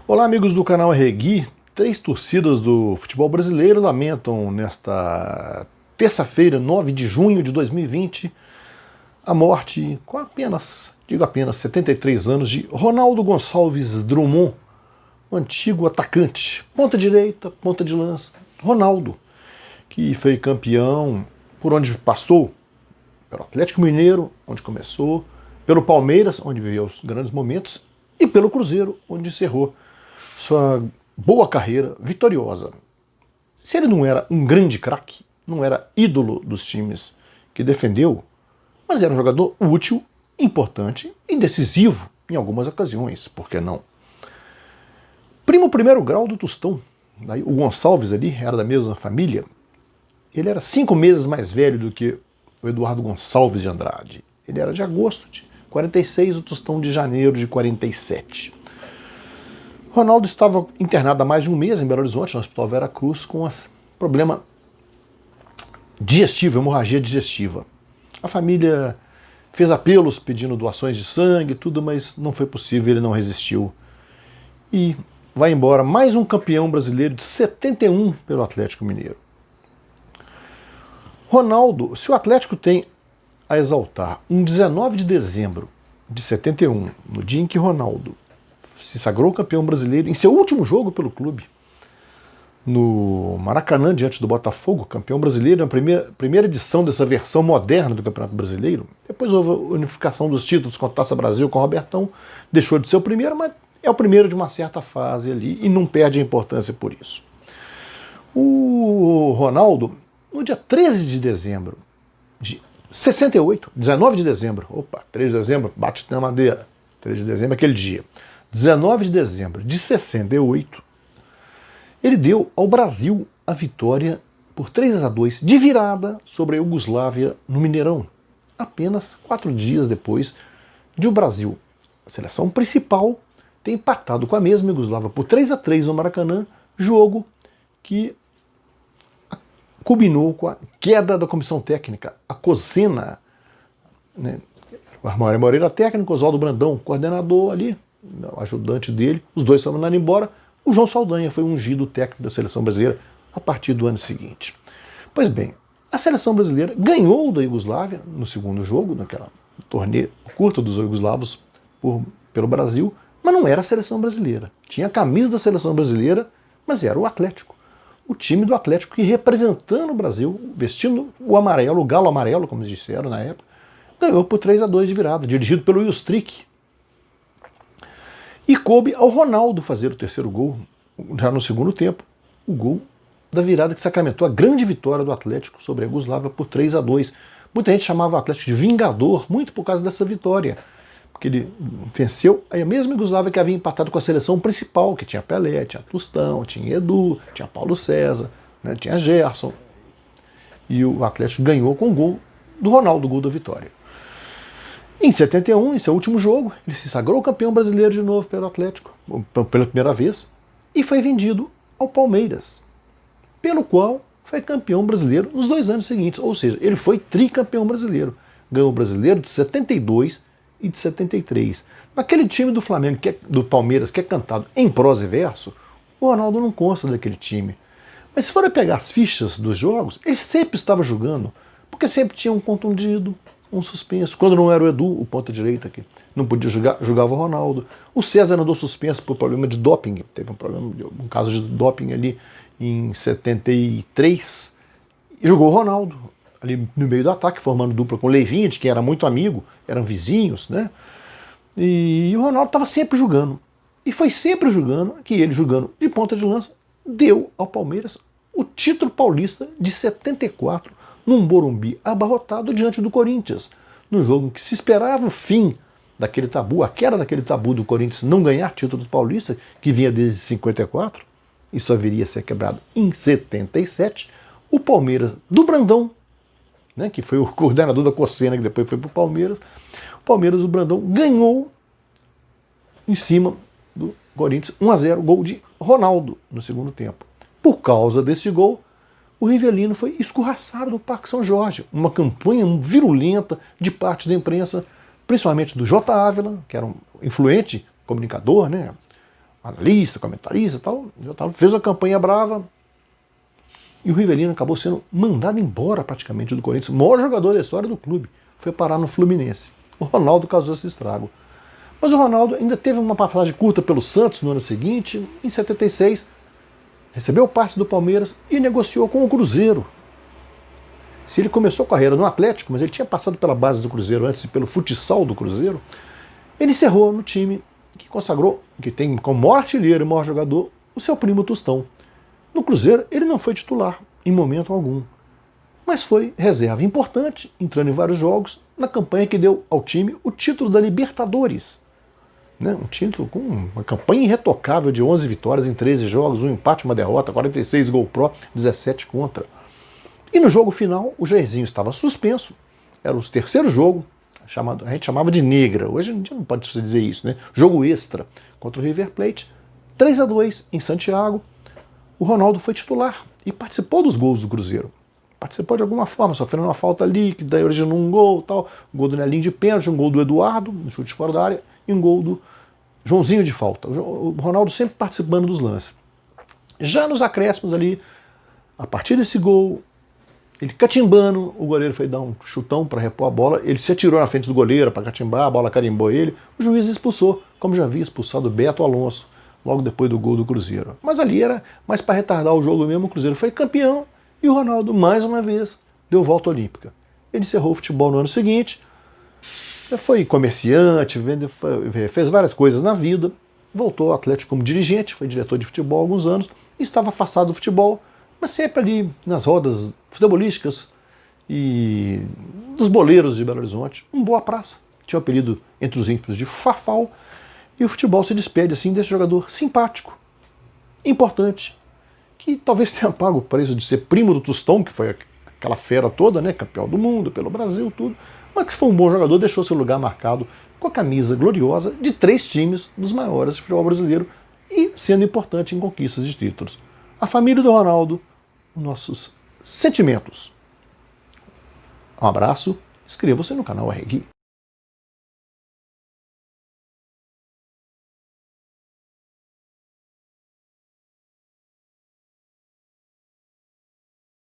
Olá, amigos do canal Arregui. Três torcidas do futebol brasileiro lamentam nesta terça-feira, 9 de junho de 2020, a morte, com apenas 73 anos, de Ronaldo Gonçalves Drummond, um antigo atacante, ponta direita, ponta de lança. Ronaldo, que foi campeão por onde passou, pelo Atlético Mineiro, onde começou, pelo Palmeiras, onde viveu os grandes momentos, e pelo Cruzeiro, onde encerrou sua boa carreira vitoriosa. Se ele não era um grande craque, não era ídolo dos times que defendeu, mas era um jogador útil, importante e decisivo em algumas ocasiões, por que não? Primo primeiro grau do Tostão, daí o Gonçalves ali era da mesma família, ele era 5 meses mais velho do que o Eduardo Gonçalves de Andrade. Ele era de agosto de 46, o Tostão de janeiro de 47. Ronaldo estava internado há mais de um mês em Belo Horizonte, no Hospital Vera Cruz, com problema digestivo, hemorragia digestiva. A família fez apelos pedindo doações de sangue, tudo, mas não foi possível, ele não resistiu. E vai embora mais um campeão brasileiro de 71 pelo Atlético Mineiro. Ronaldo, se o Atlético tem a exaltar um 19 de dezembro de 71, no dia em que Ronaldo se sagrou campeão brasileiro em seu último jogo pelo clube, no Maracanã, diante do Botafogo, campeão brasileiro, na primeira edição dessa versão moderna do Campeonato Brasileiro. Depois houve a unificação dos títulos com a Taça Brasil, com o Robertão, deixou de ser o primeiro, mas é o primeiro de uma certa fase ali e não perde a importância por isso. O Ronaldo, no dia 13 de dezembro de 68, 19 de dezembro, 3 de dezembro, bate na madeira, 3 de dezembro é aquele dia, 19 de dezembro de 68, ele deu ao Brasil a vitória por 3-2 de virada sobre a Iugoslávia no Mineirão, apenas 4 dias depois de o Brasil, a seleção principal, ter empatado com a mesma Iugoslávia por 3-3 no Maracanã, jogo que culminou com a queda da comissão técnica, a Cosena, né? O Armário Moreira técnico, Oswaldo Brandão coordenador ali, o ajudante dele, os dois foram mandando embora. O João Saldanha foi ungido técnico da seleção brasileira a partir do ano seguinte. Pois bem, a seleção brasileira ganhou da Iugoslávia no segundo jogo, naquela torneio curta dos iugoslavos pelo Brasil, mas não era a seleção brasileira. Tinha a camisa da seleção brasileira, mas era o Atlético. O time do Atlético que, representando o Brasil, vestindo o amarelo, o galo amarelo, como eles disseram na época, ganhou por 3-2 de virada, dirigido pelo Ilstrik. E coube ao Ronaldo fazer o terceiro gol, já no segundo tempo, o gol da virada que sacramentou a grande vitória do Atlético sobre a Iugoslávia por 3-2. Muita gente chamava o Atlético de vingador, muito por causa dessa vitória, porque ele venceu a mesma Iugoslávia que havia empatado com a seleção principal, que tinha Pelé, tinha Tostão, tinha Edu, tinha Paulo César, né, tinha Gerson. E o Atlético ganhou com o gol do Ronaldo, o gol da vitória. Em 71, em seu último jogo, ele se sagrou campeão brasileiro de novo pelo Atlético, pela primeira vez, e foi vendido ao Palmeiras, pelo qual foi campeão brasileiro nos 2 anos seguintes. Ou seja, ele foi tricampeão brasileiro. Ganhou o brasileiro de 72 e de 73. Naquele time do Flamengo, do Palmeiras, que é cantado em prosa e verso, o Ronaldo não consta daquele time. Mas se for pegar as fichas dos jogos, ele sempre estava jogando, porque sempre tinha um contundido, um suspenso. Quando não era o Edu, o ponta-direita, que não podia jogar, jogava o Ronaldo. O César andou suspenso por problema de doping. Teve um caso de doping ali em 73. E jogou o Ronaldo ali no meio do ataque, formando dupla com o Leivinho, de quem era muito amigo, eram vizinhos, né? E o Ronaldo estava sempre jogando. E foi sempre jogando, que ele jogando de ponta de lança, deu ao Palmeiras o título paulista de 74, num Morumbi abarrotado diante do Corinthians, num jogo em que se esperava o fim daquele tabu, a queda daquele tabu do Corinthians não ganhar títulos paulistas, que vinha desde 54, e só viria a ser quebrado em 77, o Palmeiras do Brandão, né, que foi o coordenador da Cosena, que depois foi para o Palmeiras do Brandão ganhou em cima do Corinthians 1-0, gol de Ronaldo no segundo tempo. Por causa desse gol, o Rivelino foi escorraçado no Parque São Jorge. Uma campanha virulenta de parte da imprensa, principalmente do J. Ávila, que era um influente comunicador, né? analista, comentarista e tal, fez uma campanha brava, e o Rivelino acabou sendo mandado embora praticamente do Corinthians, o maior jogador da história do clube, foi parar no Fluminense. O Ronaldo causou esse estrago. Mas o Ronaldo ainda teve uma passagem curta pelo Santos no ano seguinte, em 76, recebeu o passe do Palmeiras e negociou com o Cruzeiro. Se ele começou a carreira no Atlético, mas ele tinha passado pela base do Cruzeiro antes e pelo futsal do Cruzeiro, ele encerrou no time que consagrou, que tem como maior artilheiro e maior jogador, o seu primo Tostão. No Cruzeiro, ele não foi titular, em momento algum, mas foi reserva importante, entrando em vários jogos, na campanha que deu ao time o título da Libertadores. Um título com uma campanha irretocável de 11 vitórias em 13 jogos, um empate, uma derrota, 46 gol pró, 17 contra. E no jogo final, o Jairzinho estava suspenso, era o terceiro jogo, a gente chamava de negra, hoje a gente não pode dizer isso, né? Jogo extra contra o River Plate, 3-2 em Santiago. O Ronaldo foi titular e participou dos gols do Cruzeiro. Participou de alguma forma, sofrendo uma falta líquida, originou um gol, tal, um gol do Nelinho de pênalti, um gol do Eduardo, no chute fora da área, e um gol do Joãozinho de falta. O Ronaldo sempre participando dos lances. Já nos acréscimos ali, a partir desse gol, ele catimbando, o goleiro foi dar um chutão para repor a bola, ele se atirou na frente do goleiro para catimbar, a bola carimbou ele, o juiz expulsou, como já havia expulsado o Beto Alonso, logo depois do gol do Cruzeiro. Mas ali era mais para retardar o jogo mesmo, o Cruzeiro foi campeão e o Ronaldo, mais uma vez, deu volta olímpica. Ele encerrou o futebol no ano seguinte, foi comerciante, fez várias coisas na vida, voltou ao Atlético como dirigente, foi diretor de futebol há alguns anos, e estava afastado do futebol, mas sempre ali nas rodas futebolísticas e dos boleiros de Belo Horizonte, um boa praça. Tinha o apelido entre os íntimos de Fafal, e o futebol se despede assim desse jogador simpático, importante, que talvez tenha pago o preço de ser primo do Tostão, que foi aquela fera toda, né, campeão do mundo, pelo Brasil, tudo, mas que foi um bom jogador, deixou seu lugar marcado com a camisa gloriosa de 3 times dos maiores do futebol brasileiro e sendo importante em conquistas de títulos. A família do Ronaldo, nossos sentimentos. Um abraço, inscreva-se no canal RGui.